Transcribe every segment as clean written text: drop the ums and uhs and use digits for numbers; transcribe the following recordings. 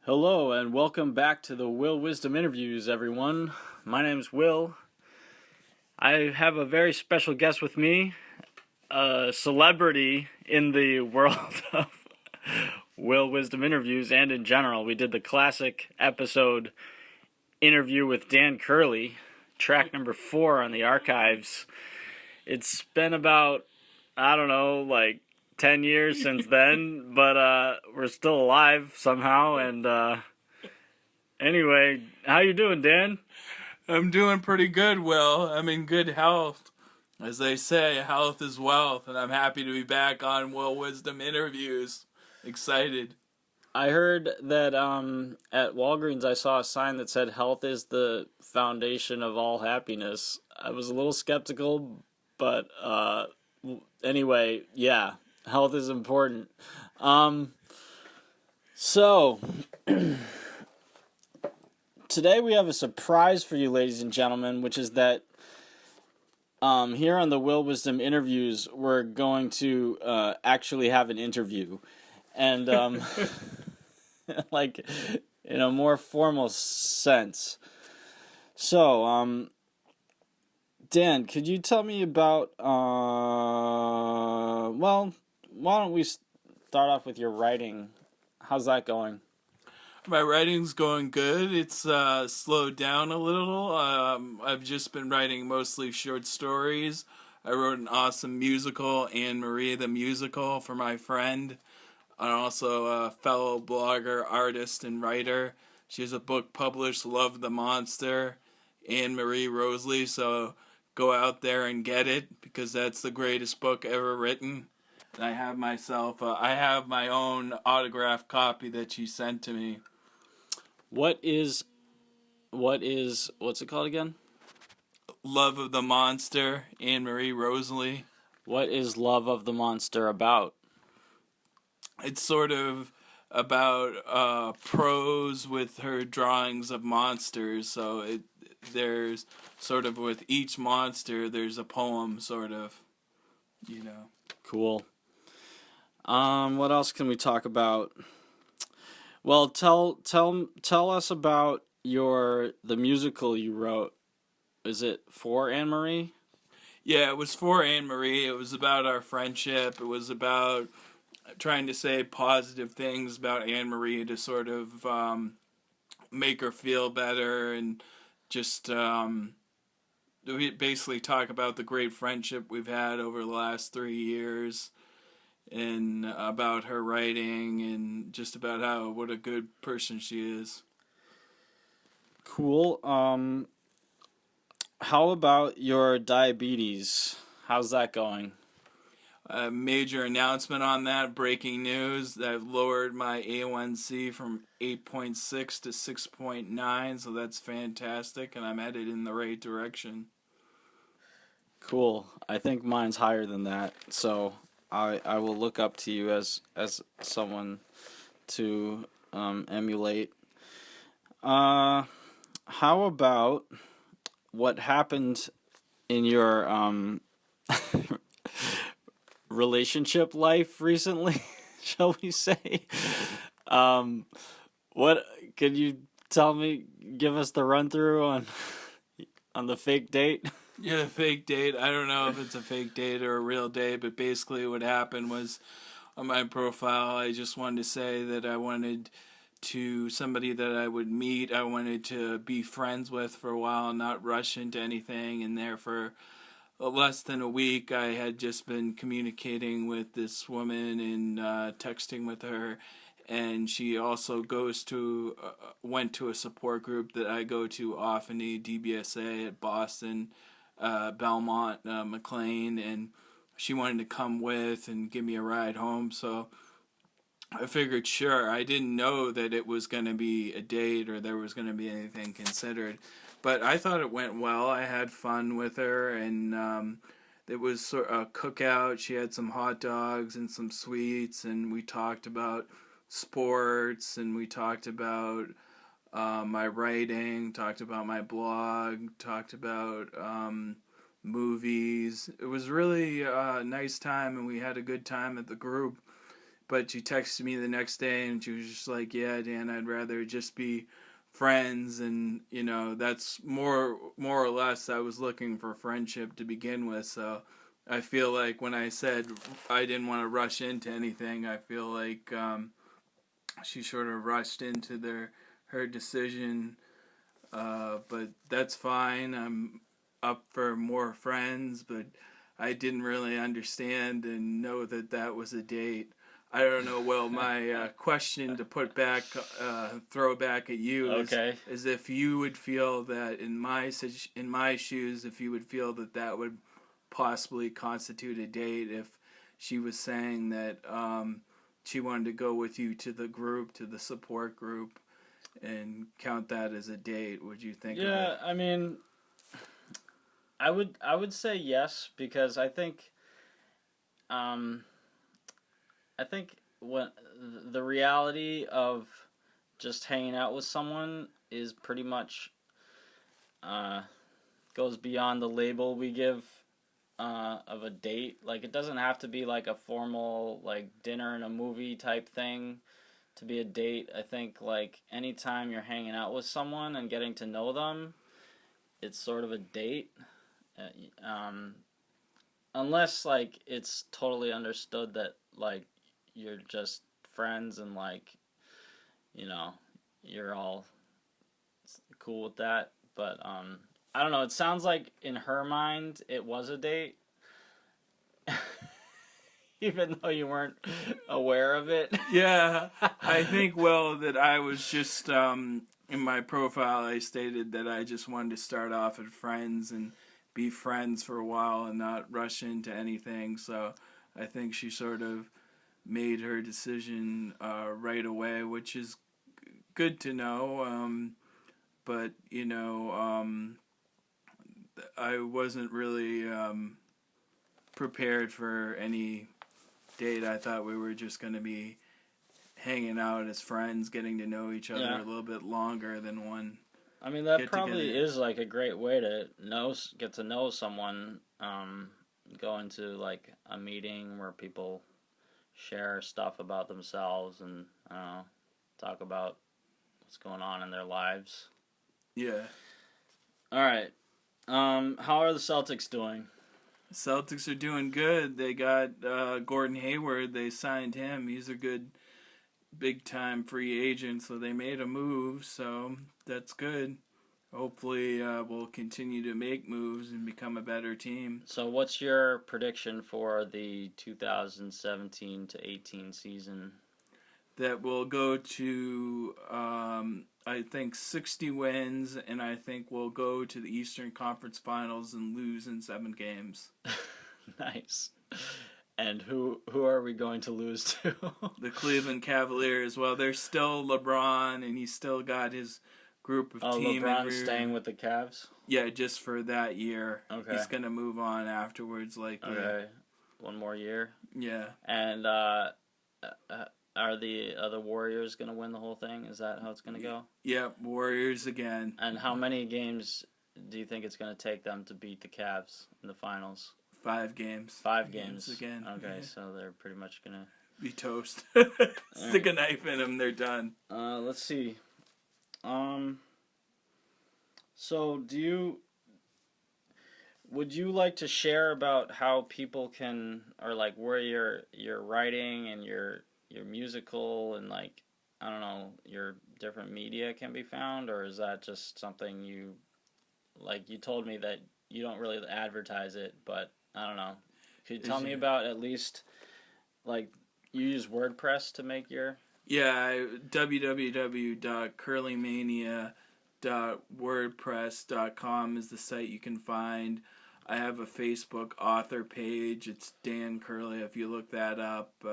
Hello and welcome back to the Will Wisdom Interviews, everyone. My name's Will. I have a very special guest with me, a celebrity in the world of Will Wisdom Interviews and in general. We did the classic episode interview with Dan Curley, track number 4 on the archives. It's been about, 10 years since then, but we're still alive somehow, and anyway, how you doing, Dan? I'm doing pretty good, Will. I'm in good health. As they say, health is wealth, and I'm happy to be back on Will Wisdom Interviews. Excited. I heard that at Walgreens I saw a sign that said health is the foundation of all happiness. I was a little skeptical, but anyway, yeah, health is important. So today we have a surprise for you, ladies and gentlemen, which is that here on the Will Wisdom Interviews, we're going to actually have an interview. And like in a more formal sense. So, Dan, could you tell me about, why don't we start off with your writing? How's that going? My writing's going good. It's slowed down a little. I've just been writing mostly short stories. I wrote an awesome musical, Anne Marie the Musical, for my friend. I'm also a fellow blogger, artist, and writer. She has a book published, Love the Monster, Anne Marie Rosalie, so go out there and get it, because that's the greatest book ever written. And I have my own autographed copy that she sent to me. What's it called again? Love of the Monster, Anne Marie Rosalie. What is Love of the Monster about? It's sort of about prose with her drawings of monsters. So there's sort of with each monster, there's a poem, sort of, Cool. What else can we talk about? Well, tell us about the musical you wrote. Is it for Anne Marie? Yeah, it was for Anne Marie. It was about our friendship. It was about trying to say positive things about Anne Marie to sort of make her feel better, and just we basically talk about the great friendship we've had over the last 3 years, and about her writing, and just about what a good person she is. Cool. How about your diabetes? How's that going? A major announcement on that, breaking news, that I've lowered my A1C from 8.6 to 6.9, so that's fantastic, and I'm headed in the right direction. Cool. I think mine's higher than that, so I will look up to you as someone to emulate. How about what happened in your relationship life recently, shall we say? What could you give us the run through on the fake date? Yeah, the fake date. I don't know if it's a fake date or a real date, but basically what happened was, on my profile, I just wanted to say that I wanted somebody that I would meet, I wanted to be friends with for a while, not rush into anything, and there for less than a week I had just been communicating with this woman and texting with her, and she also went to a support group that I go to often, the DBSA at Boston, Belmont, McLean, and she wanted to come with and give me a ride home, so I figured, sure. I didn't know that it was going to be a date or there was going to be anything considered, but I thought it went well. I had fun with her, and it was sort of a cookout. She had some hot dogs and some sweets, and we talked about sports, and we talked about my writing, talked about my blog, talked about movies. It was really a nice time, and we had a good time at the group. But she texted me the next day and she was just like, yeah, Dan, I'd rather just be friends. And, you know, that's more or less I was looking for friendship to begin with. So I feel like when I said I didn't want to rush into anything, I feel like she sort of rushed into her decision. But that's fine. I'm up for more friends, but I didn't really understand and know that that was a date. I don't know. Well, my question to throw back at you is if you would feel that in my shoes, if you would feel that that would possibly constitute a date if she was saying that she wanted to go with you to the support group, and count that as a date. Would you think of it? Yeah, I mean, I would say yes, because I think when the reality of just hanging out with someone is pretty much goes beyond the label we give of a date. Like, it doesn't have to be like a formal like dinner and a movie type thing to be a date. I think like anytime you're hanging out with someone and getting to know them, it's sort of a date. Unless like it's totally understood that like you're just friends and like, you know, you're all cool with that. But I don't know, it sounds like in her mind it was a date. Even though you weren't aware of it. Yeah, I think, well, that I was just, in my profile, I stated that I just wanted to start off as friends and be friends for a while and not rush into anything. So I think she sort of made her decision right away, which is good to know. But, you know, I wasn't really prepared for any date. I thought we were just going to be hanging out as friends, getting to know each other a little bit longer than one. I mean, that probably is like a great way to get to know someone. Going to like a meeting where people share stuff about themselves and talk about what's going on in their lives. Yeah. All right. How are the Celtics doing? Celtics are doing good. They got Gordon Hayward. They signed him. He's a good big-time free agent, so they made a move, so that's good. Hopefully we'll continue to make moves and become a better team. So what's your prediction for the 2017 to 18 season? That will go to, I think, 60 wins, and I think we'll go to the Eastern Conference Finals and lose in 7 games. Nice. And who are we going to lose to? The Cleveland Cavaliers. Well, there's still LeBron, and he's still got his group of team. LeBron's staying with the Cavs? Yeah, just for that year. Okay. He's going to move on afterwards, likely. Okay. One more year? Yeah. And are the other Warriors going to win the whole thing? Is that how it's going to go? Yep, Warriors again. And how many games do you think it's going to take them to beat the Cavs in the finals? 5 games. 5 games again. Okay, so they're pretty much going to be toast. Stick a knife in them, they're done. Let's see. So would you like to share about how people can, or like where your writing and your musical and like, I don't know, your different media can be found? Or is that just something you, like, you told me that you don't really advertise it, but I don't know. Could you tell me about at least, like, you use WordPress to make your... Yeah, www.curleymania.wordpress.com is the site you can find. I have a Facebook author page. It's Dan Curley. If you look that up,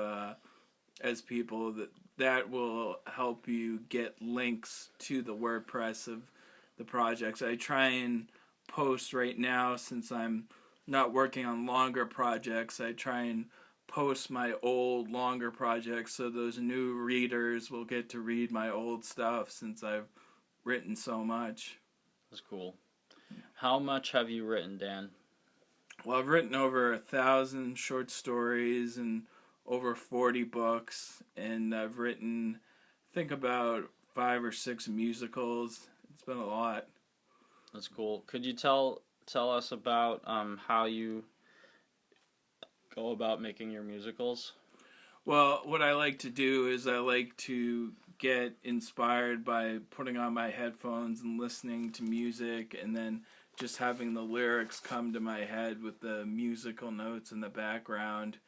as people, that will help you get links to the WordPress of the projects. I try and post right now, since I'm not working on longer projects, I try and post my old longer projects so those new readers will get to read my old stuff, since I've written so much. That's cool. How much have you written, Dan? Well, I've written over 1,000 short stories and over 40 books, and I've written, I think, about 5 or 6 musicals. It's been a lot. That's cool. Could you tell us about how you go about making your musicals? Well, what I like to do is I like to get inspired by putting on my headphones and listening to music, and then just having the lyrics come to my head with the musical notes in the background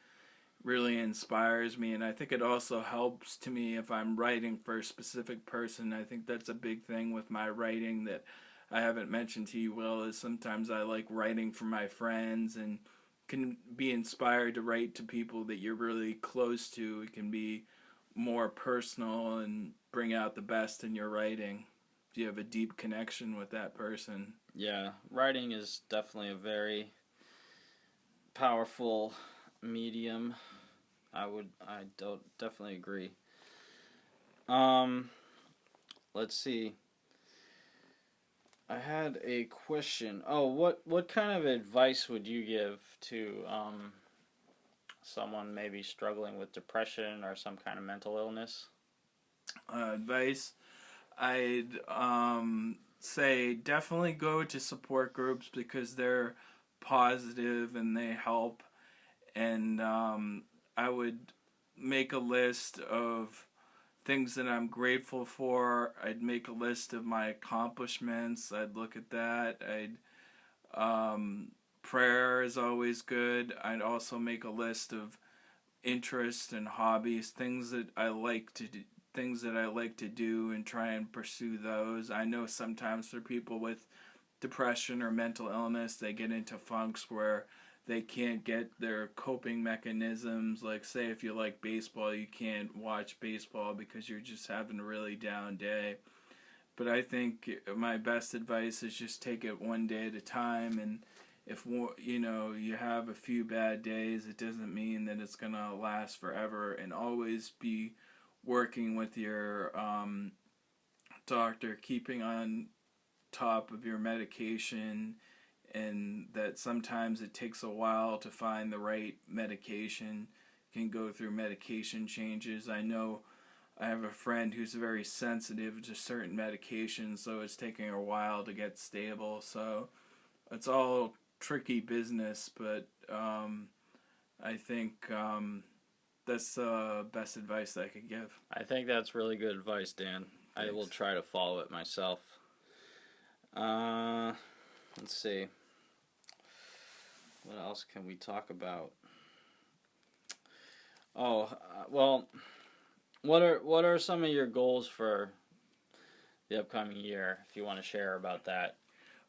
really inspires me. And I think it also helps to me if I'm writing for a specific person. I think that's a big thing with my writing that I haven't mentioned to you, Will, is sometimes I like writing for my friends and can be inspired to write to people that you're really close to. It can be more personal and bring out the best in your writing. You have a deep connection with that person. Yeah, writing is definitely a very powerful medium. I don't definitely agree. Um, let's see. I had a question. Oh, what kind of advice would you give to someone maybe struggling with depression or some kind of mental illness? Advice I'd say definitely go to support groups because they're positive and they help. And I would make a list of things that I'm grateful for. I'd make a list of my accomplishments. I'd look at that. Prayer is always good. I'd also make a list of interests and hobbies, things that I like to do, and try and pursue those. I know sometimes for people with depression or mental illness, they get into funks where they can't get their coping mechanisms. Like, say, if you like baseball, you can't watch baseball because you're just having a really down day. But I think my best advice is just take it one day at a time. And if you have a few bad days, it doesn't mean that it's gonna last forever. And always be working with your doctor, keeping on top of your medication, and that sometimes it takes a while to find the right medication. You can go through medication changes. I know I have a friend who's very sensitive to certain medications, so it's taking a while to get stable. So it's all tricky business, but I think that's the best advice that I could give. I think that's really good advice, Dan. Thanks. I will try to follow it myself. Uh, let's see. What else can we talk about? Oh, well, what are some of your goals for the upcoming year? If you want to share about that.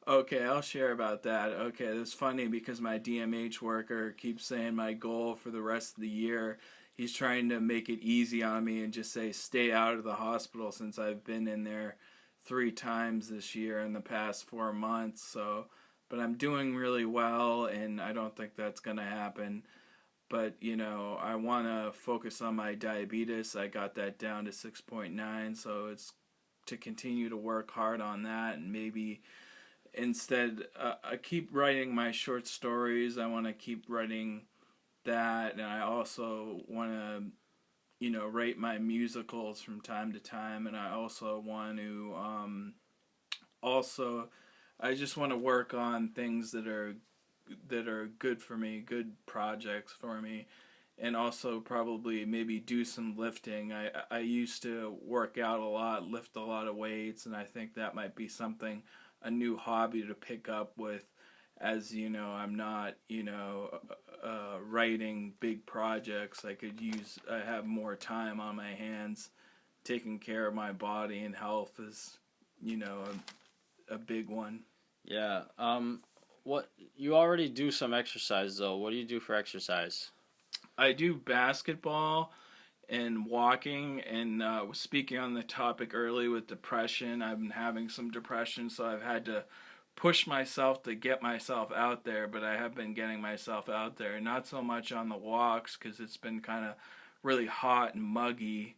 Okay, I'll share about that. Okay, that's funny because my DMH worker keeps saying my goal for the rest of the year. He's trying to make it easy on me and just say stay out of the hospital since I've been in there 3 times this year in the past 4 months. So, but I'm doing really well, and I don't think that's gonna happen. But I want to focus on my diabetes. I got that down to 6.9, so it's to continue to work hard on that, and maybe instead I keep writing my short stories. I want to keep writing that, and I also want to write my musicals from time to time, and I also want to also I just want to work on things that are good for me, good projects for me, and also probably maybe do some lifting. I used to work out a lot, lift a lot of weights, and I think that might be something, a new hobby to pick up with. As I'm not writing big projects. I have more time on my hands. Taking care of my body and health is a big one. Yeah. What you already do some exercise though. What do you do for exercise? I do basketball and walking, and speaking on the topic early with depression, I've been having some depression, so I've had to push myself to get myself out there, but I have been getting myself out there. Not so much on the walks because it's been kind of really hot and muggy,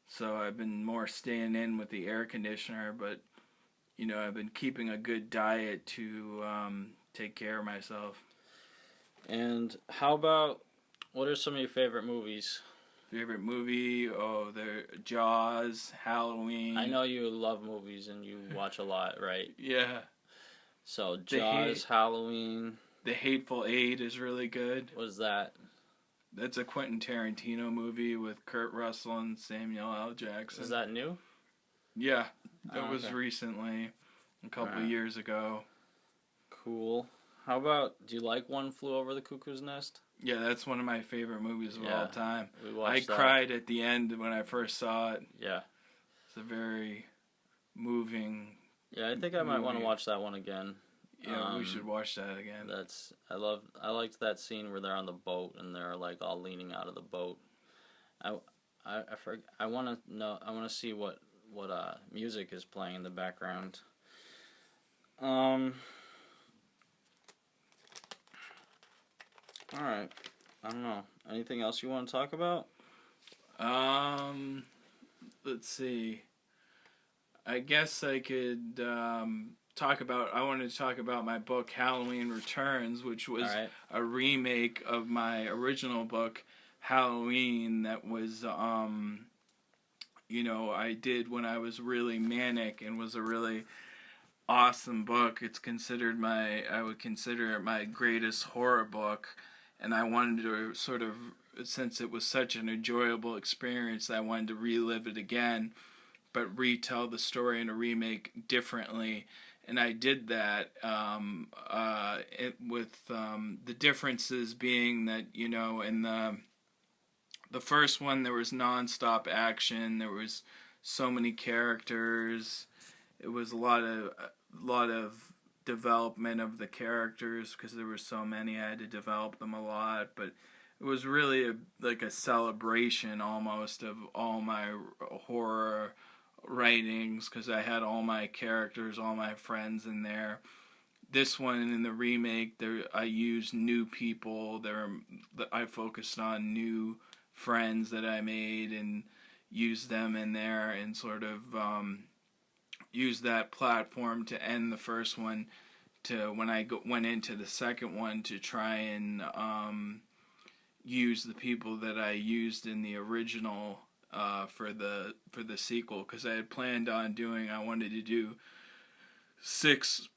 so I've been more staying in with the air conditioner, but I've been keeping a good diet to take care of myself. And how about What are some of your favorite movies? Favorite movie? Oh, the Jaws, Halloween. I know you love movies and you watch a lot, right? Yeah. So Jaws, Halloween. The Hateful Eight is really good. What is that? That's a Quentin Tarantino movie with Kurt Russell and Samuel L. Jackson. Is that new? Yeah, that was recently, a couple of years ago. Cool. How about, do you like One Flew Over the Cuckoo's Nest? Yeah, that's one of my favorite movies of all time. We watched that. Cried at the end when I first saw it. Yeah. It's a very moving. Yeah, I think I might want to watch that one again. Yeah, we should watch that again. I liked that scene where they're on the boat and they're like all leaning out of the boat. I want to see what music is playing in the background. All right. I don't know. Anything else you want to talk about? Let's see. I guess I could I wanted to talk about my book Halloween Returns, which was a remake of my original book Halloween that was I did when I was really manic and was a really awesome book. It's considered I would consider it my greatest horror book, and I wanted to sort of, since it was such an enjoyable experience, I wanted to relive it again, but retell the story in a remake differently. And I did that with the differences being that, in the first one there was nonstop action, there was so many characters, it was a lot of development of the characters because there were so many. I had to develop them a lot, but it was really like a celebration almost of all my horror writings because I had all my characters, all my friends in there. This one in the remake, I used new people. I focused on new friends that I made and used them in there and sort of use that platform to end the first one to when I went into the second one to try and use the people that I used in the original for the sequel, because I had planned on I wanted to do six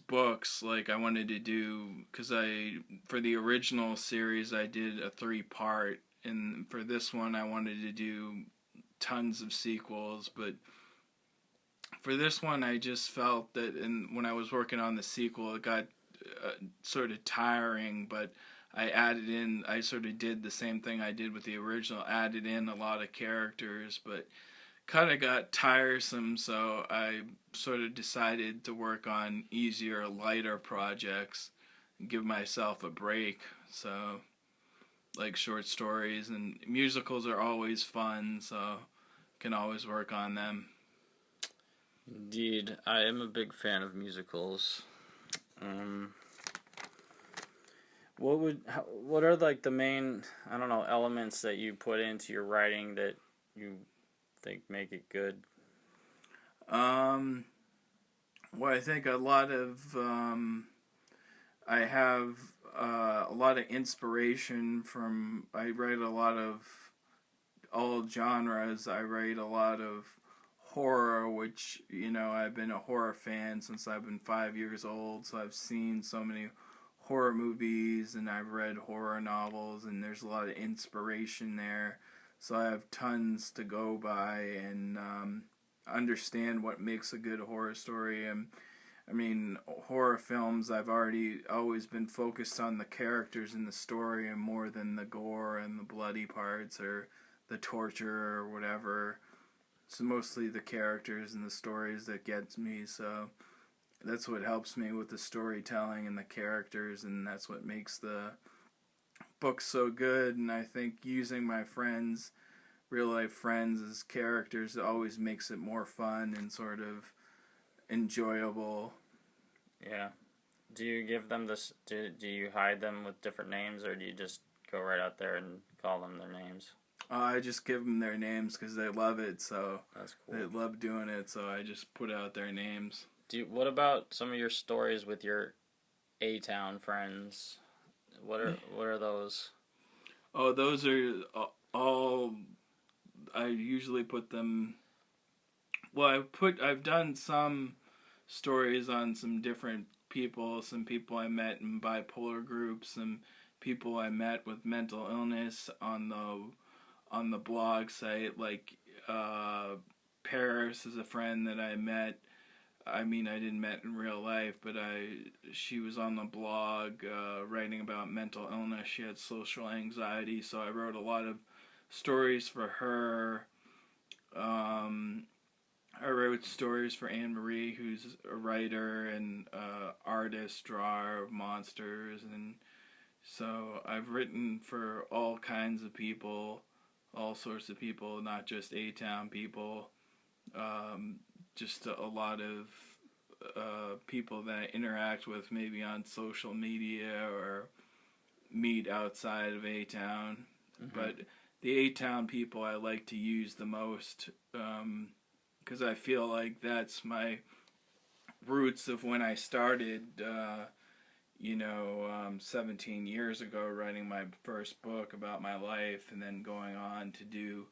books. Like I wanted to do, because for the original series I did a 3-part, and for this one I wanted to do tons of sequels, but for this one, I just felt that when I was working on the sequel, it got sort of tiring, but I sort of did the same thing I did with the original, added in a lot of characters, but kind of got tiresome, so I sort of decided to work on easier, lighter projects, and give myself a break. So, like short stories, and musicals are always fun, so can always work on them. Indeed, I am a big fan of musicals. What are like the main, I don't know, elements that you put into your writing that you think make it good? Well, I think a lot of I have a lot of inspiration from. I write a lot of all genres. I write a lot of horror, which, I've been a horror fan since I've been 5 years old, so I've seen so many horror movies and I've read horror novels, and there's a lot of inspiration there, so I have tons to go by and understand what makes a good horror story. And I mean, horror films, I've always been focused on the characters in the story and more than the gore and the bloody parts or the torture or whatever. It's mostly the characters and the stories that gets me, so that's what helps me with the storytelling and the characters, and that's what makes the book so good. And I think using my friends, real life friends, as characters always makes it more fun and sort of enjoyable. Yeah. Do you give them this, do you hide them with different names, or do you just go right out there and call them their names? I just give them their names because they love it, so that's cool. They love doing it, so I just put out their names. What about some of your stories with your ATown friends? What are those? Oh, those are all. I usually put them. Well, I've done some stories on some different people. Some people I met in bipolar groups. Some people I met with mental illness on the blog site. Like Paris is a friend that I met. I mean, I didn't met in real life, but she was on the blog writing about mental illness. She had social anxiety, so I wrote a lot of stories for her. Um, I wrote stories for Anne Marie, who's a writer and artist, drawer of monsters, and so I've written for all kinds of people, all sorts of people, not just A-Town people. Um, just a lot of people that I interact with, maybe on social media or meet outside of A-Town. Mm-hmm. But the A-Town people I like to use the most, because I feel like that's my roots of when I started, 17 years ago, writing my first book about my life, and then going on to do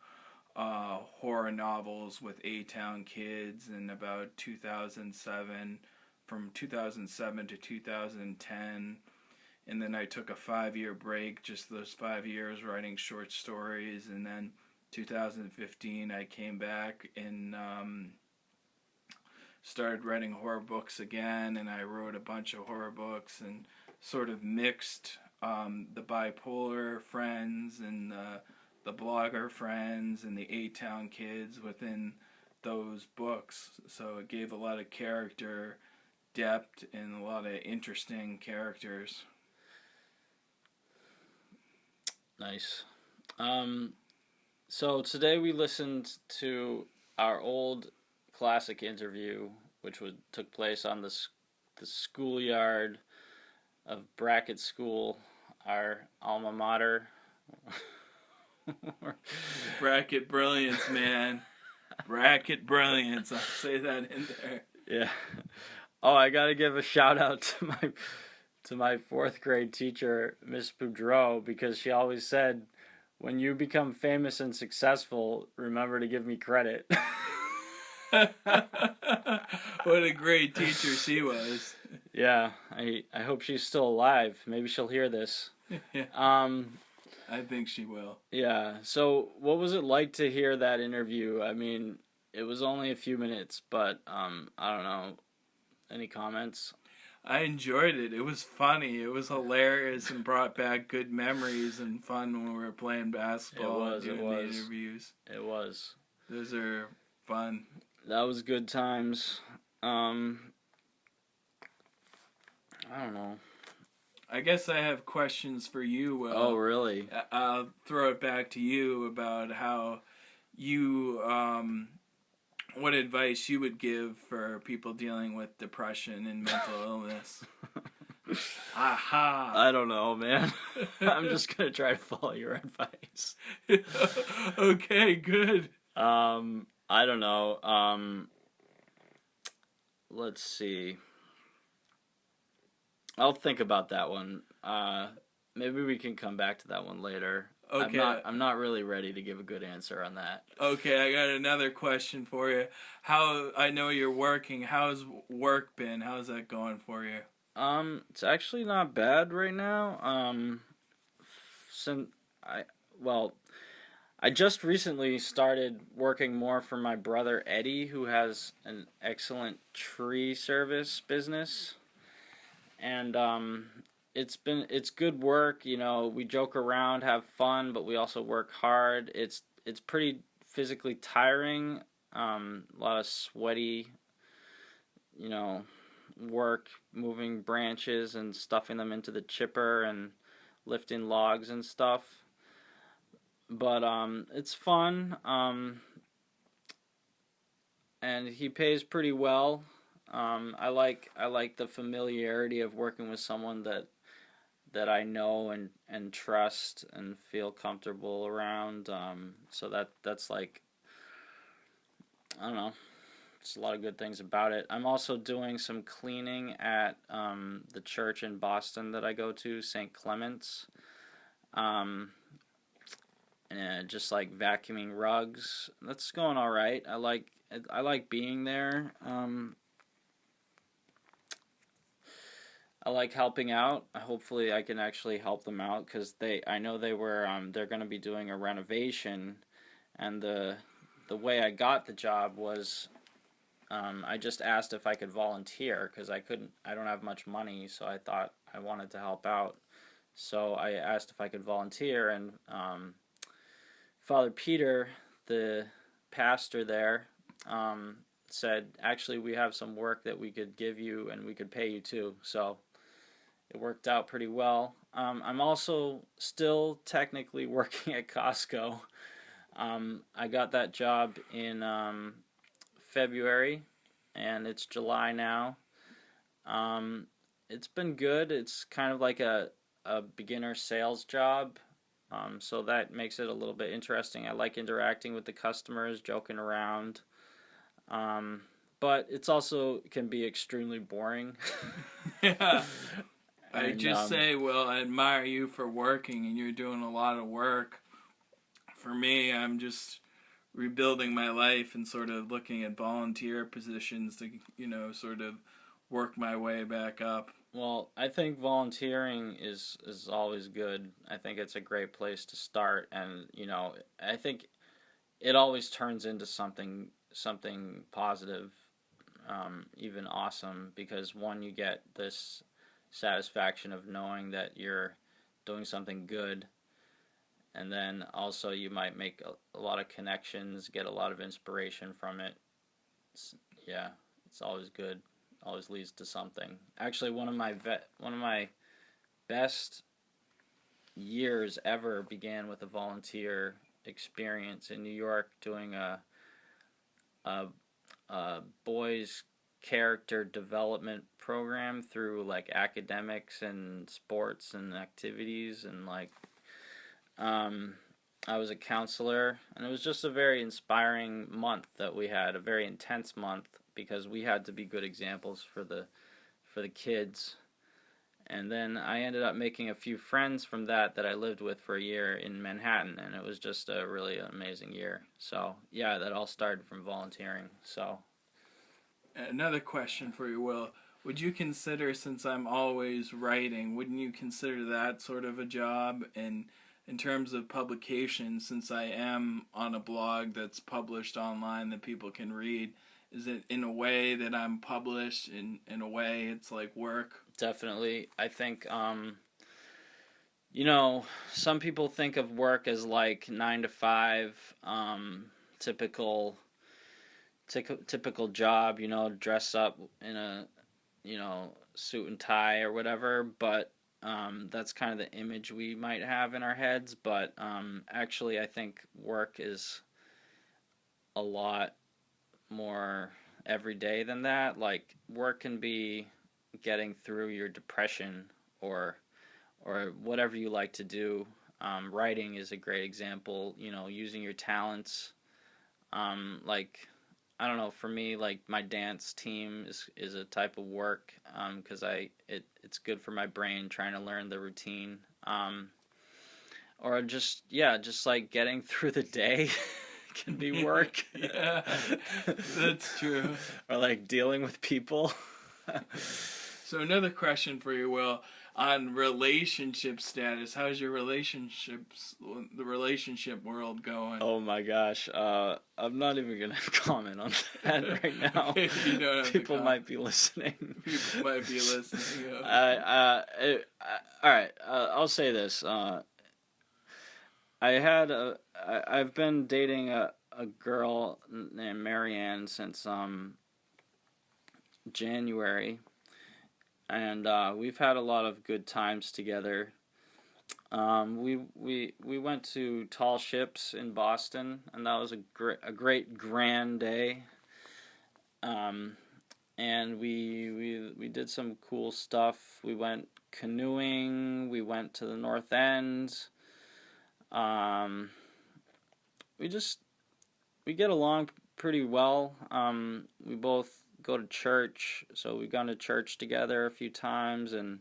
horror novels with A-Town kids in about 2007, from 2007 to 2010. And then I took a 5-year break, just those 5 years writing short stories. And then 2015 I came back and started writing horror books again. And I wrote a bunch of horror books and sort of mixed the bipolar friends and the blogger friends and the A-Town kids within those books. So it gave a lot of character depth and a lot of interesting characters. Nice. So today we listened to our old classic interview, which took place on the schoolyard of Brackett School, our alma mater. Brackett Brilliance, man. Brackett Brilliance. I'll say that in there. Yeah. Oh, I gotta give a shout out to my 4th grade teacher, Miss Boudreau, because she always said, when you become famous and successful, remember to give me credit. What a great teacher she was. Yeah, I hope she's still alive. Maybe she'll hear this. I think she will. Yeah, so what was it like to hear that interview? I mean, it was only a few minutes, but I don't know. Any comments? I enjoyed it. It was funny. It was hilarious and brought back good memories and fun when we were playing basketball and doing the interviews. It was. Those are fun. That was good times. I don't know. I guess I have questions for you, Will. Oh, really? I'll throw it back to you about how you, what advice you would give for people dealing with depression and mental illness. Aha! I don't know, man. I'm just going to try to follow your advice. Okay, good. I don't know. Let's see. I'll think about that one. Maybe we can come back to that one later. Okay. I'm not really ready to give a good answer on that. Okay, I got another question for you. How I know you're working. How's work been? How's that going for you? It's actually not bad right now. I just recently started working more for my brother Eddie, who has an excellent tree service business. And it's good work, you know. We joke around, have fun, but we also work hard. It's pretty physically tiring. A lot of sweaty, work, moving branches and stuffing them into the chipper and lifting logs and stuff. But it's fun. And he pays pretty well. I like the familiarity of working with someone that I know and trust and feel comfortable around. So that's like, I don't know, there's a lot of good things about it. I'm also doing some cleaning at the church in Boston that I go to, St. Clement's. and just like vacuuming rugs. That's going all right. I like being there. I like helping out. Hopefully, I can actually help them out because I know they're going to be doing a renovation, and the way I got the job was, I just asked if I could volunteer because I don't have much money, so I thought I wanted to help out. So I asked if I could volunteer, and Father Peter, the pastor there, said, actually, we have some work that we could give you and we could pay you too. So it worked out pretty well. I'm also still technically working at Costco. I got that job in February, and it's July now. It's been good. It's kind of like a beginner sales job. So that makes it a little bit interesting. I like interacting with the customers, joking around. But it's also can be extremely boring. Yeah. I And, just say, well, I admire you for working, and you're doing a lot of work. For me, I'm just rebuilding my life and sort of looking at volunteer positions to, sort of work my way back up. Well, I think volunteering is always good. I think it's a great place to start, and I think it always turns into something positive, even awesome, because one, you get this satisfaction of knowing that you're doing something good, and then also you might make a lot of connections, get a lot of inspiration from it. Yeah, it's always good. Always leads to something. Actually, one of my best years ever began with a volunteer experience in New York doing a, a boys character development program through like academics and sports and activities, and like I was a counselor, and it was just a very inspiring month that we had, a very intense month, because we had to be good examples for the kids. And then I ended up making a few friends from that I lived with for a year in Manhattan, and it was just a really amazing year. So yeah, that all started from volunteering. So another question for you, Will. Would you consider, since I'm always writing, wouldn't you consider that sort of a job? And in terms of publication, since I am on a blog that's published online that people can read, is it in a way that I'm published, in a way it's like work? Definitely. I think, some people think of work as like 9 to 5, typical job, dress up in a, suit and tie or whatever, but that's kind of the image we might have in our heads. But actually, I think work is a lot more everyday than that. Like, work can be getting through your depression or whatever you like to do. Writing is a great example. Using your talents. Like, I don't know. For me, like, my dance team is a type of work, because it's good for my brain trying to learn the routine. Or just like getting through the day can be work. Yeah, that's true. Or like dealing with people. So another question for you, Will, on relationship status. How's your the relationship world going? Oh my gosh, I'm not even gonna comment on that right now. You don't have People might be listening. People might be listening. All right, I'll say this. I've been dating a girl named Marianne since January, and we've had a lot of good times together. We went to Tall Ships in Boston, and that was a great grand day. And we did some cool stuff. We went canoeing. We went to the North End. We get along pretty well. We both go to church, so we've gone to church together a few times, and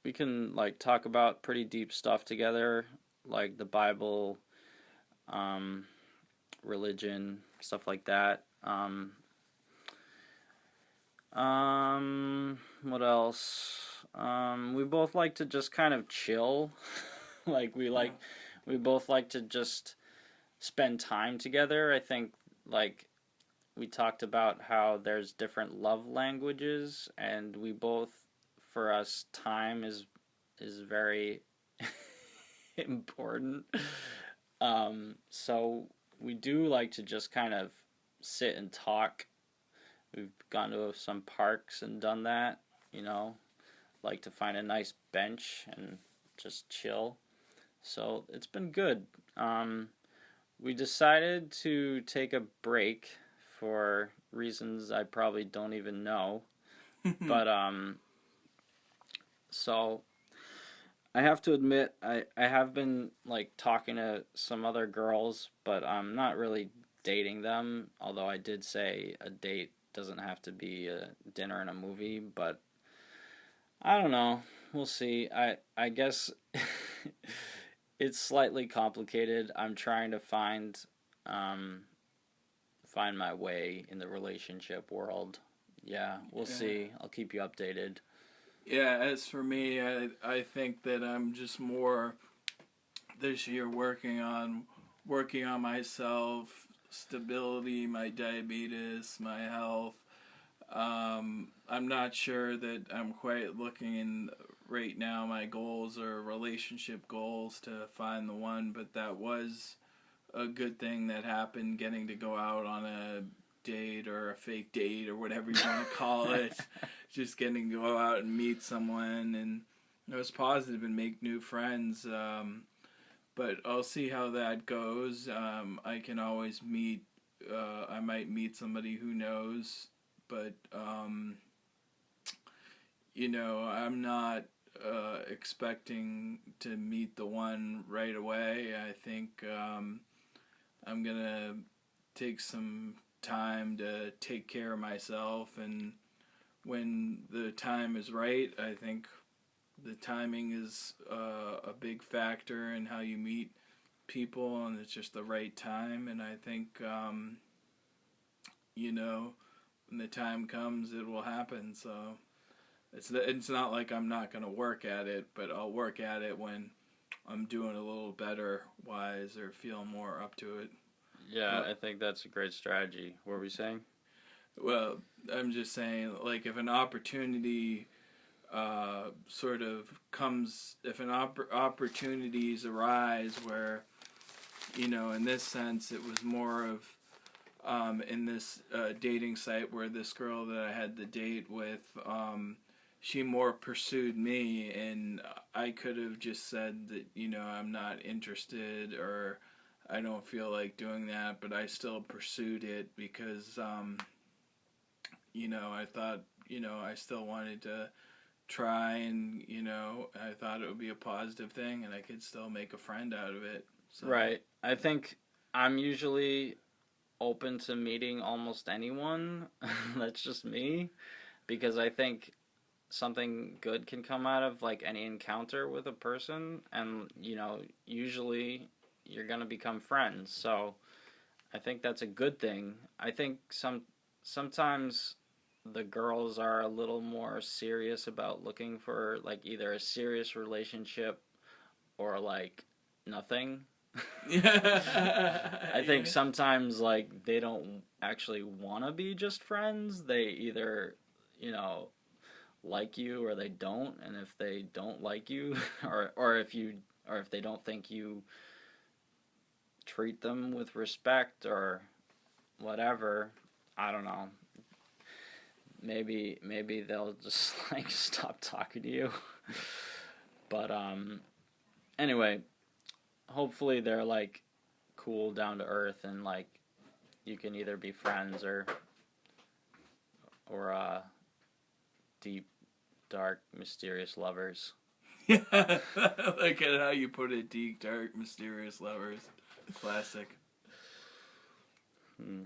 we can like talk about pretty deep stuff together, like the Bible, um, religion, stuff like that. What else? We both like to just kind of chill. like Yeah. we both like to just spend time together. I think like we talked about how there's different love languages, and we both, for us, time is very important. So we do like to just kind of sit and talk. We've gone to some parks and done that, you know, like to find a nice bench and just chill. So it's been good. We decided to take a break for reasons I probably don't even know. But so I have to admit I have been like talking to some other girls, but I'm not really dating them, although I did say a date doesn't have to be a dinner and a movie, but I don't know. We'll see. I guess it's slightly complicated. I'm trying to um find my way in the relationship world. Yeah, we'll Yeah. see. I'll keep you updated. Yeah, as for me, I think that I'm just more this year working on myself, stability, my diabetes, my health. I'm not sure that I'm quite looking in right now. My goals are relationship goals to find the one, but that was a good thing that happened. Getting to go out on a date or a fake date or whatever you want to call it, just getting to go out and meet someone, and it was positive and make new friends. But I'll see how that goes. I can always meet. I might meet somebody who knows, but I'm not expecting to meet the one right away. I think I'm gonna take some time to take care of myself, and when the time is right, I think the timing is a big factor in how you meet people, and it's just the right time. And I think when the time comes, it will happen. So it's not like I'm not gonna work at it, but I'll work at it when I'm doing a little better wise or feel more up to it. Yeah, Well, I think that's a great strategy. What were we saying? well, I'm just saying, like, if an opportunity sort of comes, if opportunities arise where, in this sense, it was more of in this dating site where this girl that I had the date with, she more pursued me, and I could have just said that, I'm not interested or I don't feel like doing that, but I still pursued it because, I thought, I still wanted to try, and I thought it would be a positive thing and I could still make a friend out of it. So Right. I think I'm usually open to meeting almost anyone. That's just me because I think something good can come out of like any encounter with a person, and usually you're going to become friends. So, I think that's a good thing. I think sometimes the girls are a little more serious about looking for like either a serious relationship or like nothing. yeah, I think yeah, sometimes like they don't actually want to be just friends. They either, you know, like you or they don't, and if they don't like you or if they don't think you treat them with respect or whatever, I don't know. Maybe they'll just like stop talking to you. But anyway, hopefully they're like cool, down to earth, and like you can either be friends or deep, dark, mysterious lovers. yeah. Look at how you put it, deep, dark, mysterious lovers. Classic. Hmm.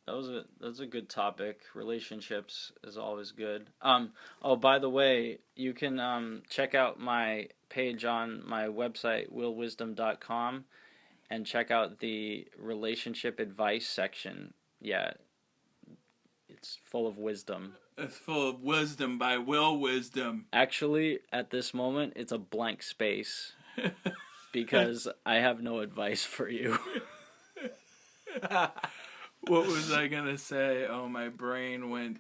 that's a good topic. Relationships is always good. Oh, by the way, you can check out my page on my website willwisdom.com and check out the relationship advice section. Yeah, it's full of wisdom. It's full of wisdom by Will Wisdom. Actually, at this moment, it's a blank space because I have no advice for you. What was I gonna say? Oh, my brain went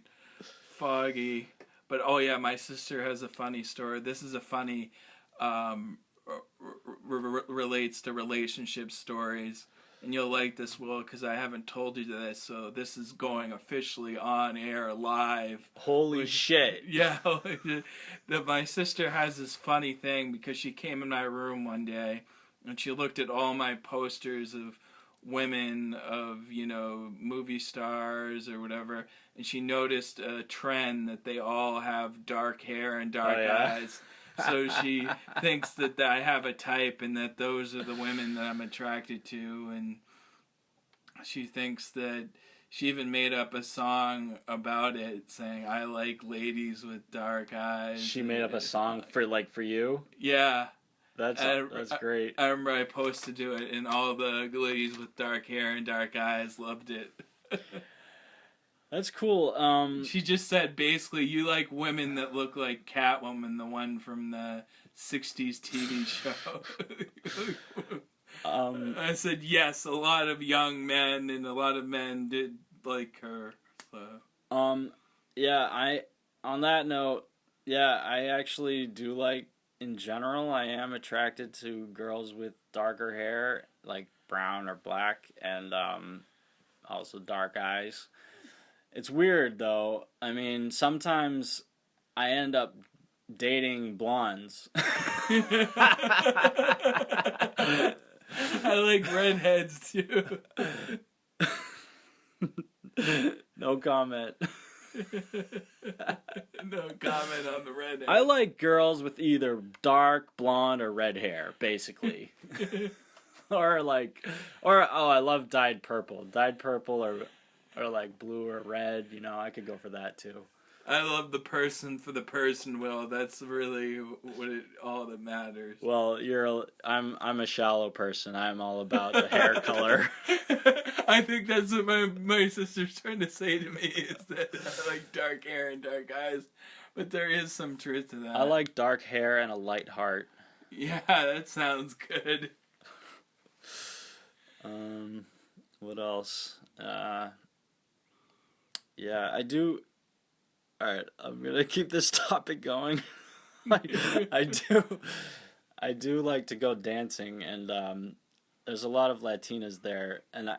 foggy. But oh yeah, my sister has a funny story. This is a funny, relates to relationship stories, and you'll like this, Will, because I haven't told you this. So this is going officially on air live. Holy shit! Yeah, that my sister has this funny thing because she came in my room one day, and she looked at all my posters of women, of movie stars or whatever, and she noticed a trend that they all have dark hair and dark eyes. So she thinks that I have a type and that those are the women that I'm attracted to, and she thinks that she even made up a song about it, saying I like ladies with dark eyes. She made up a song for you? Yeah. That's great. I remember I posted to it, and all the ladies with dark hair and dark eyes loved it. That's cool. She just said, basically, you like women that look like Catwoman, the one from the 60s TV show. I said, yes, a lot of young men and a lot of men did like her. So. Yeah, on that note, yeah, I actually do like, in general, I am attracted to girls with darker hair, like brown or black, and also dark eyes. It's weird, though. I mean, sometimes I end up dating blondes. I like redheads, too. No comment. No comment on the redhead. I like girls with either dark, blonde, or red hair, basically. or I love dyed purple. Dyed purple or like blue or red, I could go for that too. I love the person for the person, Will. That's really all that matters. Well, I'm a shallow person. I'm all about the hair color. I think that's what my sister's trying to say to me, is that I like dark hair and dark eyes. But there is some truth to that. I like dark hair and a light heart. Yeah, that sounds good. What else? Yeah, I do. Alright, I'm gonna keep this topic going. I do like to go dancing, and there's a lot of Latinas there, and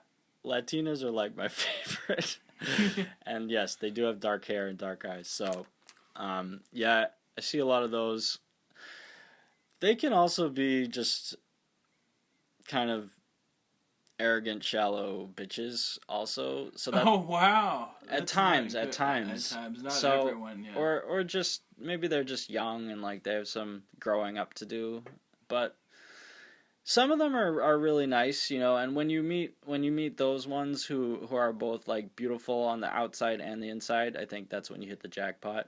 Latinas are like my favorite. And yes, they do have dark hair and dark eyes, so yeah, I see a lot of those. They can also be just kind of arrogant, shallow bitches also. So that, oh wow! At times, not so, everyone. Yeah. Or just maybe they're just young and like they have some growing up to do, but some of them are really nice, And when you meet those ones who are both like beautiful on the outside and the inside, I think that's when you hit the jackpot.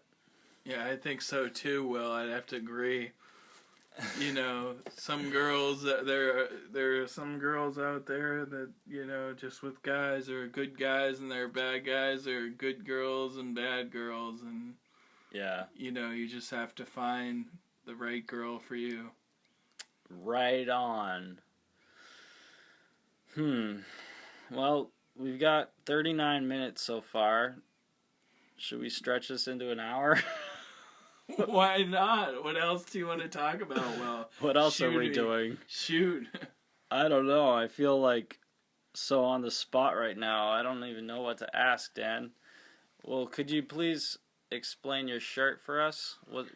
Yeah, I think so too, Will. I'd have to agree. Some girls, there are some girls out there that, just with guys, are good guys and they're bad guys, there are good girls and bad girls, and yeah, you just have to find the right girl for you. Right on. Well, we've got 39 minutes so far. Should we stretch this into an hour? Why not? What else do you want to talk about? Well, what else are we doing? Shoot. I don't know. I feel like so on the spot right now. I don't even know what to ask, Dan. Well, could you please explain your shirt for us? What?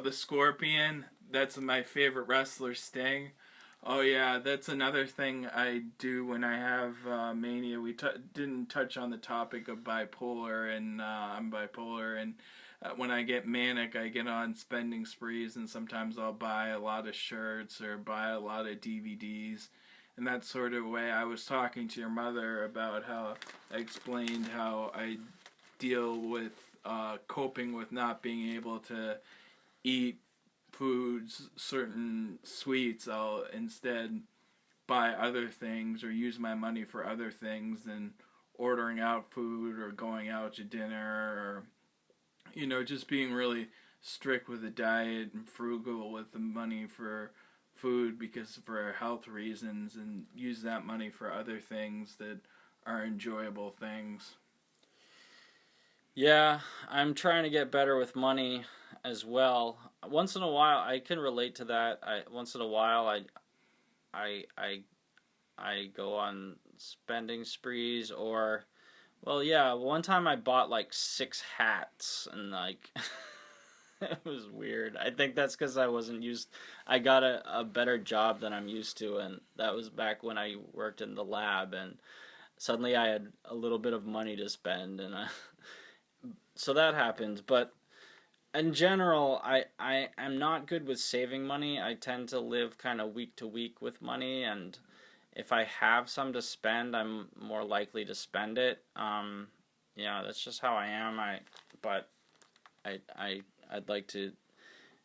The Scorpion. That's my favorite wrestler, Sting. Oh yeah, that's another thing I do when I have mania. We didn't touch on the topic of bipolar, and I'm bipolar, and when I get manic, I get on spending sprees, and sometimes I'll buy a lot of shirts or buy a lot of DVDs, in that sort of way. I was talking to your mother about how I explained how I deal with coping with not being able to eat foods, certain sweets. I'll instead buy other things or use my money for other things than ordering out food or going out to dinner, or just being really strict with the diet and frugal with the money for food because for health reasons, and use that money for other things that are enjoyable things. Yeah, I'm trying to get better with money as well. Once in a while, I can relate to that. Once in a while, I, I, I go on spending sprees, or, well, yeah, one time I bought like 6 hats, and like, it was weird. I think that's because I got a better job than I'm used to, and that was back when I worked in the lab, and suddenly I had a little bit of money to spend, and so that happened. But in general, I am not good with saving money. I tend to live kind of week to week with money, and if I have some to spend, I'm more likely to spend it. Yeah, that's just how I am. But I'd like to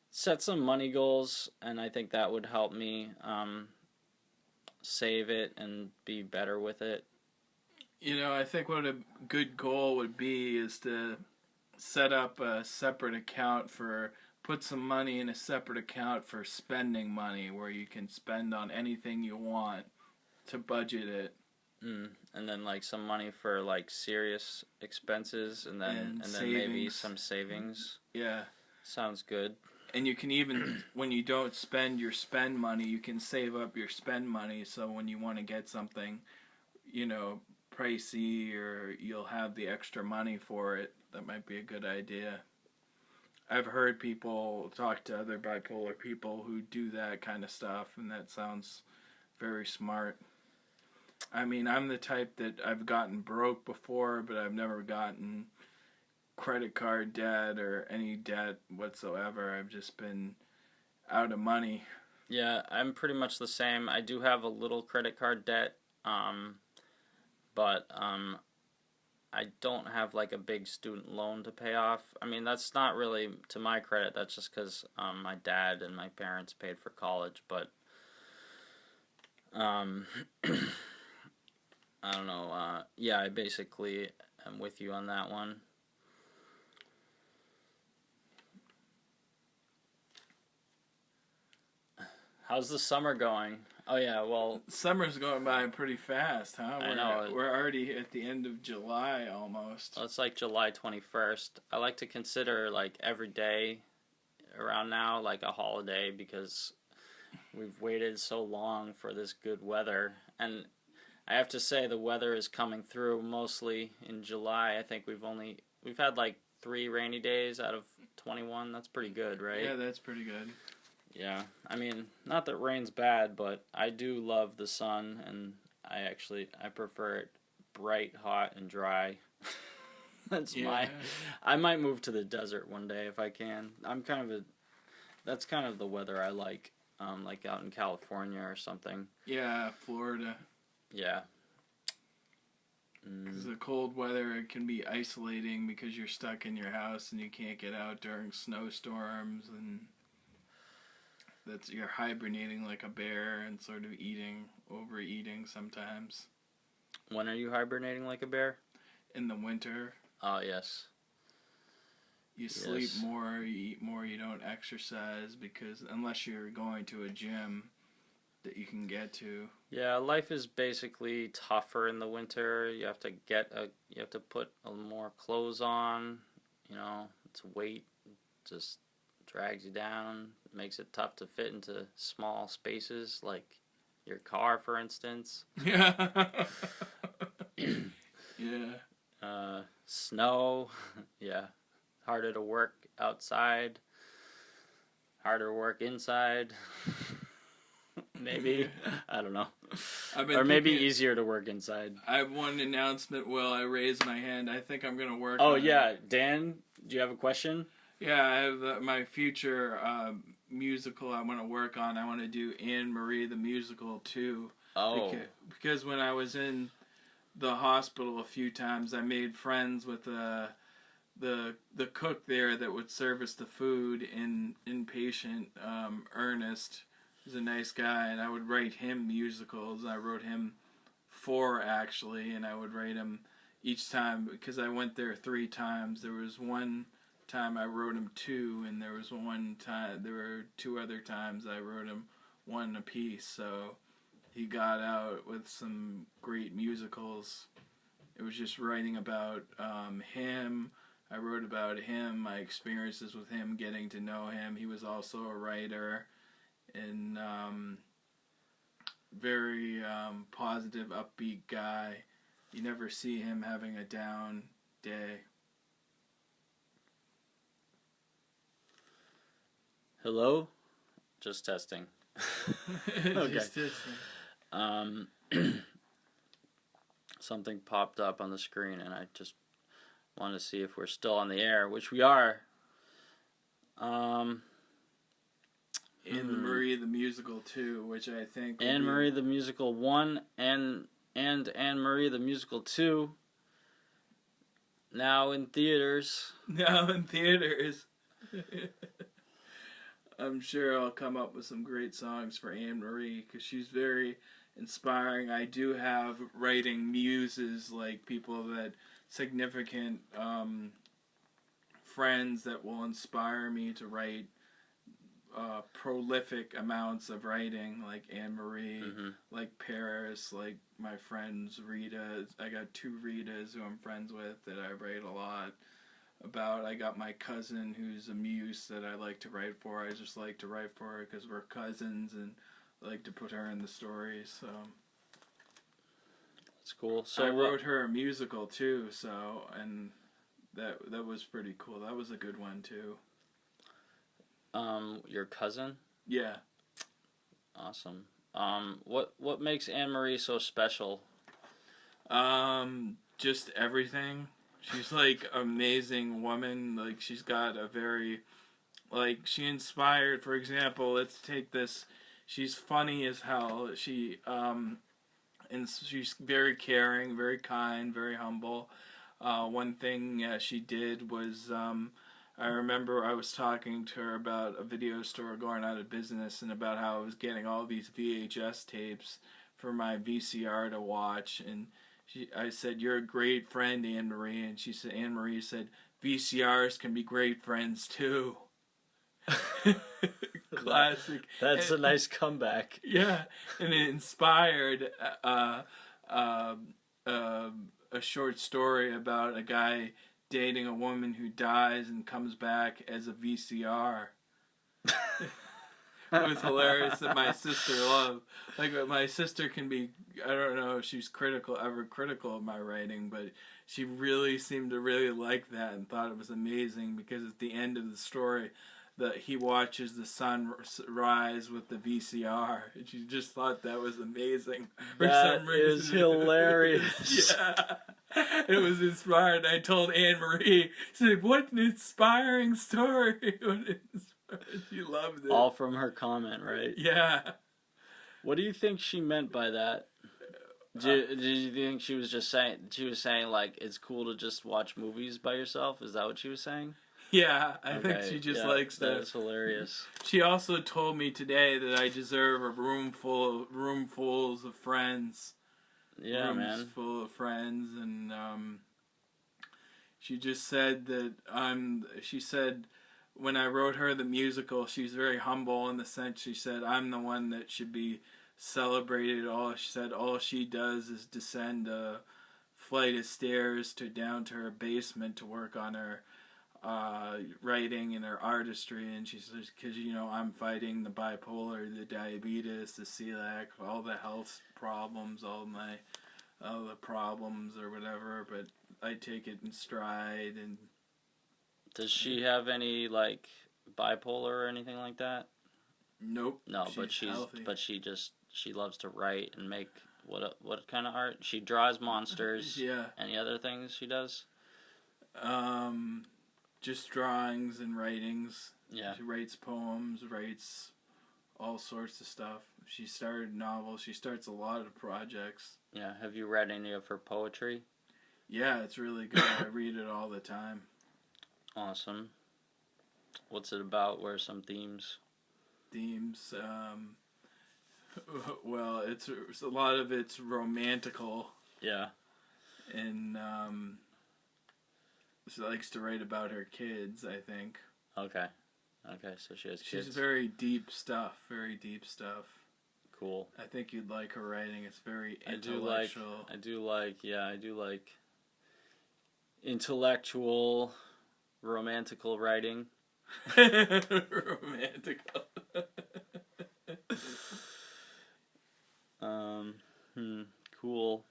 set some money goals, and I think that would help me save it and be better with it. I think what a good goal would be is to set up a separate account put some money in a separate account for spending money, where you can spend on anything you want, to budget it. And then like some money for like serious expenses, and then maybe some savings. Yeah. Sounds good. And you can even, when you don't spend your spend money, you can save up your spend money, so when you want to get something, pricey, or you'll have the extra money for it. That might be a good idea. I've heard people talk to other bipolar people who do that kind of stuff, and that sounds very smart. I mean, I'm the type that I've gotten broke before, but I've never gotten credit card debt or any debt whatsoever. I've just been out of money. Yeah, I'm pretty much the same. I do have a little credit card debt, but I don't have like a big student loan to pay off. I mean, that's not really to my credit. That's just because my dad and my parents paid for college. But I don't know. Yeah, I basically am with you on that one. How's the summer going? Oh yeah, well, summer's going by pretty fast, huh? I know. We're already at the end of July almost. It's like July 21st. I like to consider like every day around now like a holiday, because we've waited so long for this good weather, and I have to say the weather is coming through mostly in July. I think we've had like 3 rainy days out of 21. That's pretty good, right? Yeah, that's pretty good. Yeah, I mean, not that rain's bad, but I do love the sun, and I prefer it bright, hot, and dry. I might move to the desert one day if I can. That's kind of the weather I like out in California or something. Yeah, Florida. Yeah. Because the cold weather, it can be isolating because you're stuck in your house and you can't get out during snowstorms, and you're hibernating like a bear and sort of overeating sometimes. When are you hibernating like a bear? In the winter. Oh, yes. You sleep more, you eat more, you don't exercise, because unless you're going to a gym that you can get to. Yeah, life is basically tougher in the winter. You have to put more clothes on. It's weight just drags you down, makes it tough to fit into small spaces, like your car, for instance. Yeah. Yeah. Snow. Yeah. Harder to work outside. Harder to work inside. Maybe. I don't know. Or maybe easier to work inside. I have one announcement. Well, I raised my hand. I think I'm going to work on it. Dan, do you have a question? Yeah, I have my future musical I want to work on. I want to do Anne Marie the musical too. Oh. Because when I was in the hospital a few times, I made friends with the cook there that would service the food in inpatient. Ernest was a nice guy, and I would write him musicals. I wrote him 4 actually, and I would write him each time because I went there 3 times. There was one time I wrote him 2, and there were 2 other times I wrote him 1 apiece. So he got out with some great musicals. It was just writing about him. I wrote about him, my experiences with him, getting to know him. He was also a writer, and very positive, upbeat guy. You never see him having a down day. Hello? Just testing. Okay. Just testing. Something popped up on the screen, and I just wanted to see if we're still on the air, which we are. Anne-Marie the Musical 2, which I think... Anne-Marie the Musical 1 and Anne-Marie the Musical 2. Now in theaters. Now in theaters. I'm sure I'll come up with some great songs for Anne-Marie, because she's very inspiring. I do have writing muses, like people that... significant friends that will inspire me to write prolific amounts of writing, like Anne-Marie, like Paris, like my friends Rita. I got 2 Ritas who I'm friends with that I write a lot about. I got my cousin who's a muse that I like to write for. I just like to write for her because we're cousins, and I like to put her in the stories. So it's cool. So I wrote her a musical too, and that was pretty cool. That was a good one too. Your cousin? Yeah. Awesome. What makes Anne-Marie so special? Just everything. She's like amazing woman. Like she's got a very, like she inspired. For example, let's take this. She's funny as hell. And she's very caring, very kind, very humble. One thing she did was, I remember I was talking to her about a video store going out of business and about how I was getting all these VHS tapes for my VCR to watch. And I said, "You're a great friend, Anne-Marie." And Anne-Marie said, "VCRs can be great friends too." Classic. That's a nice comeback. Yeah, and it inspired a short story about a guy dating a woman who dies and comes back as a VCR. It was hilarious that my sister loved. Like, my sister can be, I don't know if she's critical of my writing, but she really seemed to really like that and thought it was amazing because at the end of the story, that he watches the sun rise with the VCR, and she just thought that was amazing. That is hilarious. Yeah, it was inspired. I told Anne-Marie, she said, "What an inspiring story!" She loved it. All from her comment, right? Yeah. What do you think she meant by that? Did you think she was just saying? She was saying like it's cool to just watch movies by yourself. Is that what she was saying? Yeah, I think she just likes that. That's hilarious. She also told me today that I deserve a room full of friends. Yeah, man. Full of friends, and she just said that She said when I wrote her the musical, she's very humble in the sense she said I'm the one that should be celebrated. She said all she does is descend a flight of stairs down to her basement to work on her writing and her artistry, and she says, because I'm fighting the bipolar, the diabetes, the celiac, all the health problems, all the problems or whatever, but I take it in stride. And does she have any like bipolar or anything like that? Nope. No, but she loves to write and make what kind of art? She draws monsters. Yeah. Any other things she does? Just drawings and writings. Yeah. She writes poems, writes all sorts of stuff. She started novels. She starts a lot of projects. Yeah. Have you read any of her poetry? Yeah, it's really good. I read it all the time. Awesome. What's it about? What are some themes? Themes. Well, it's a lot of it's romantical. Yeah. And she likes to write about her kids, I think. Okay. Okay, so she has kids. She's very deep stuff. Very deep stuff. Cool. I think you'd like her writing. It's very I intellectual. do like intellectual, romantical writing. Romantical. Cool.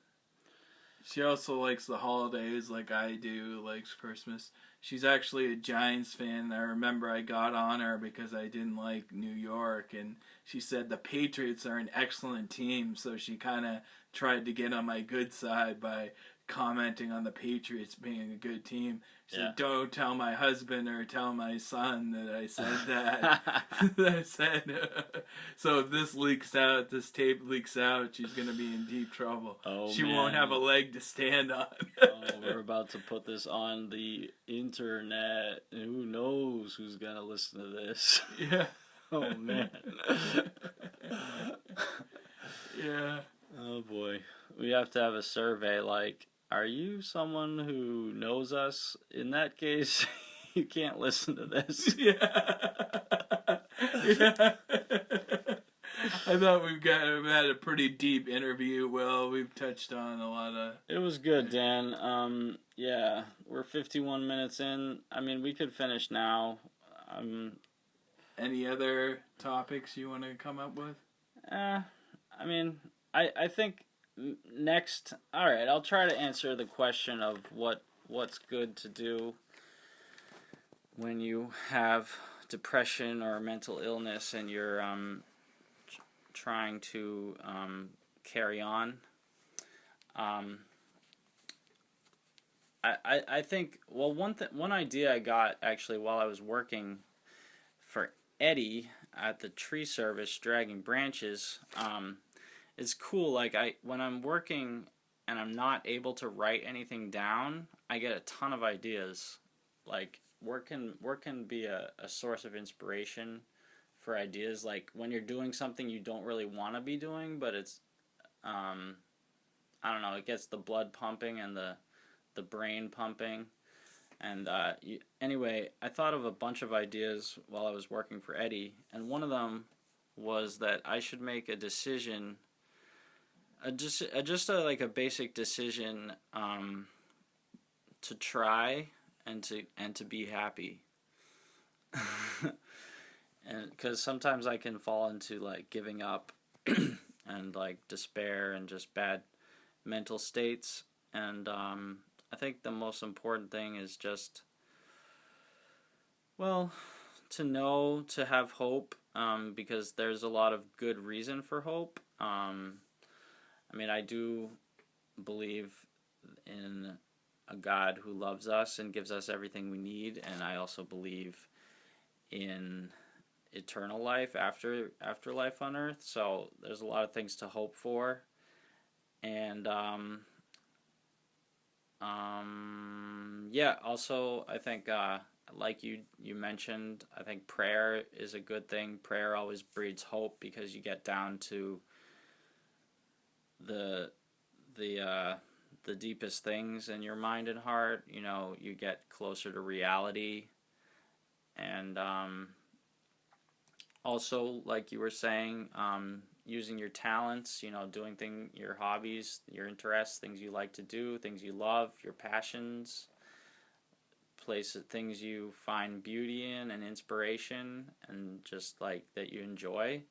She also likes the holidays like I do, likes Christmas. She's actually a Giants fan. I remember I got on her because I didn't like New York, and she said the Patriots are an excellent team, so she kind of tried to get on my good side by commenting on the Patriots being a good team. She said, "Don't tell my husband or tell my son that I said that." I said, so if this leaks out, this tape leaks out, she's going to be in deep trouble. Oh, she man. won't have a leg to stand on. We're about to put this on the internet. Who knows who's going to listen to this? Yeah. Oh, man. Yeah. Oh, boy. We have to have a survey like, are you someone who knows us? In that case, you can't listen to this. Yeah. Yeah. I thought we've had a pretty deep interview. Well, we've touched on a lot of... It was good, Dan. Yeah, we're 51 minutes in. I mean, we could finish now. Any other topics you want to come up with? I mean, I think next... Alright, I'll try to answer the question of what's good to do when you have depression or mental illness and you're trying to carry on. I think, well, one idea I got actually while I was working for Eddie at the tree service dragging branches, it's cool. Like when I'm working and I'm not able to write anything down, I get a ton of ideas. Like work can be a source of inspiration for ideas. Like when you're doing something you don't really want to be doing, but it's I don't know, it gets the blood pumping and the brain pumping. And anyway, I thought of a bunch of ideas while I was working for Eddie, and one of them was that I should make a decision, just a basic decision to try and to be happy. And because sometimes I can fall into like giving up and like despair and just bad mental states, and I think the most important thing is just, well, to have hope, because there's a lot of good reason for hope. I mean, I do believe in a God who loves us and gives us everything we need, and I also believe in eternal life after life on earth. So there's a lot of things to hope for, and yeah, also I think like you mentioned, I think prayer is a good thing. Prayer always breeds hope because you get down to the deepest things in your mind and heart. You know, you get closer to reality, and also, like you were saying, using your talents, you know, doing your hobbies, your interests, things you like to do, things you love, your passions, things you find beauty in and inspiration, and just like that you enjoy.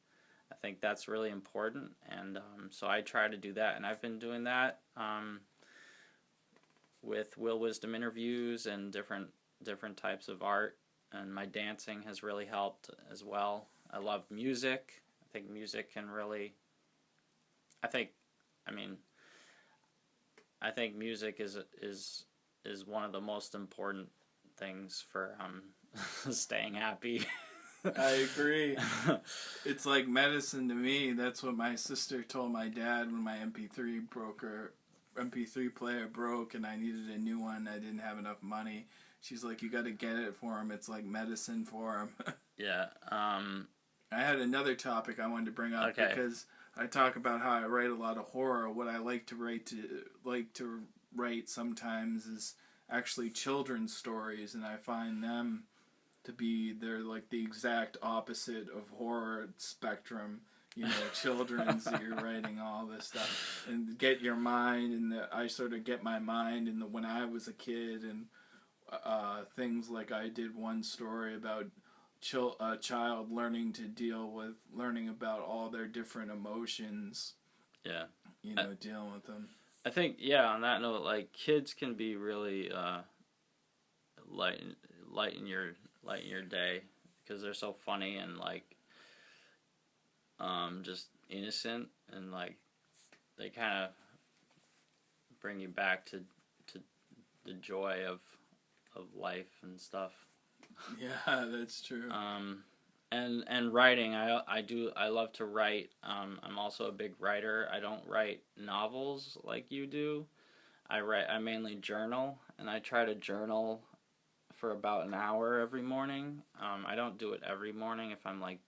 I think that's really important, and so I try to do that, and I've been doing that with Will Wisdom interviews and different types of art, and my dancing has really helped as well. I love music. I think music can really, I think music is one of the most important things for staying happy. I agree. It's like medicine to me. That's what my sister told my dad when my MP3 player broke and I needed a new one. I didn't have enough money. She's like, you got to get it for him. It's like medicine for him. Yeah. I had another topic I wanted to bring up because I talk about how I write a lot of horror. What I like to write sometimes is actually children's stories, and I find them to be they're like the exact opposite of horror spectrum. You know, children's you're writing all this stuff and get your mind, and I sort of get my mind in the when I was a kid and things like I did one story about a child learning about all their different emotions. Yeah. You know, dealing with them. I think, yeah, on that note, like, kids can be really lighten your day because they're so funny and, like, just innocent, and, like, they kind of bring you back to the joy of life and stuff. Yeah, that's true. And writing, I love to write. I'm also a big writer. I don't write novels like you do. I mainly journal, and I try to journal for about an hour every morning. I don't do it every morning if I'm like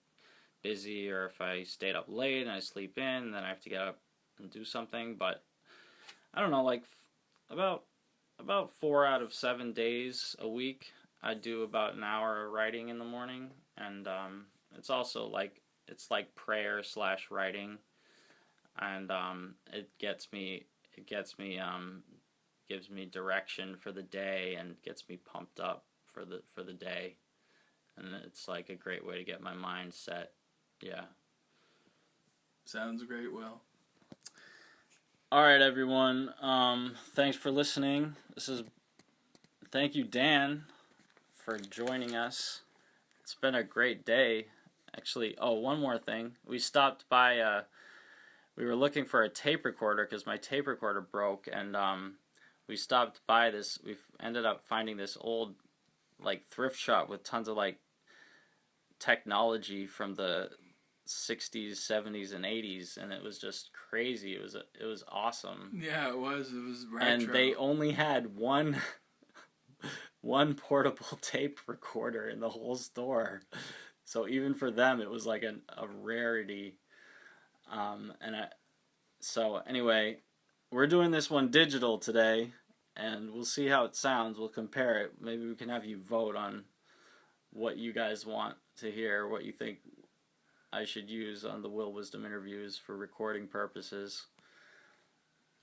busy or if I stayed up late and I sleep in, and then I have to get up and do something. But I don't know, like about 4 out of 7 days a week, I do about an hour of writing in the morning, and it's also like prayer / writing, and it gives me direction for the day and gets me pumped up for the day, and it's like a great way to get my mind set. Yeah. Sounds great, Will. All right, everyone. Thanks for listening. Thank you, Dan, for joining us. It's been a great day. Actually, one more thing. We stopped by, we were looking for a tape recorder because my tape recorder broke, and we stopped by this. We ended up finding this old, like, thrift shop with tons of, like, technology from the 60s, 70s, and 80s, and it was just crazy. It was awesome. Yeah, it was retro. And they only had one portable tape recorder in the whole store. So even for them, it was like a rarity. So anyway, we're doing this one digital today, and we'll see how it sounds. We'll compare it. Maybe we can have you vote on what you guys want to hear, what you think I should use on the Will Wisdom interviews for recording purposes.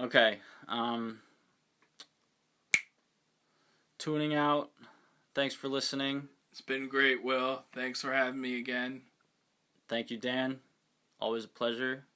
Okay. Tuning out. Thanks for listening. It's been great, Will. Thanks for having me again. Thank you, Dan. Always a pleasure.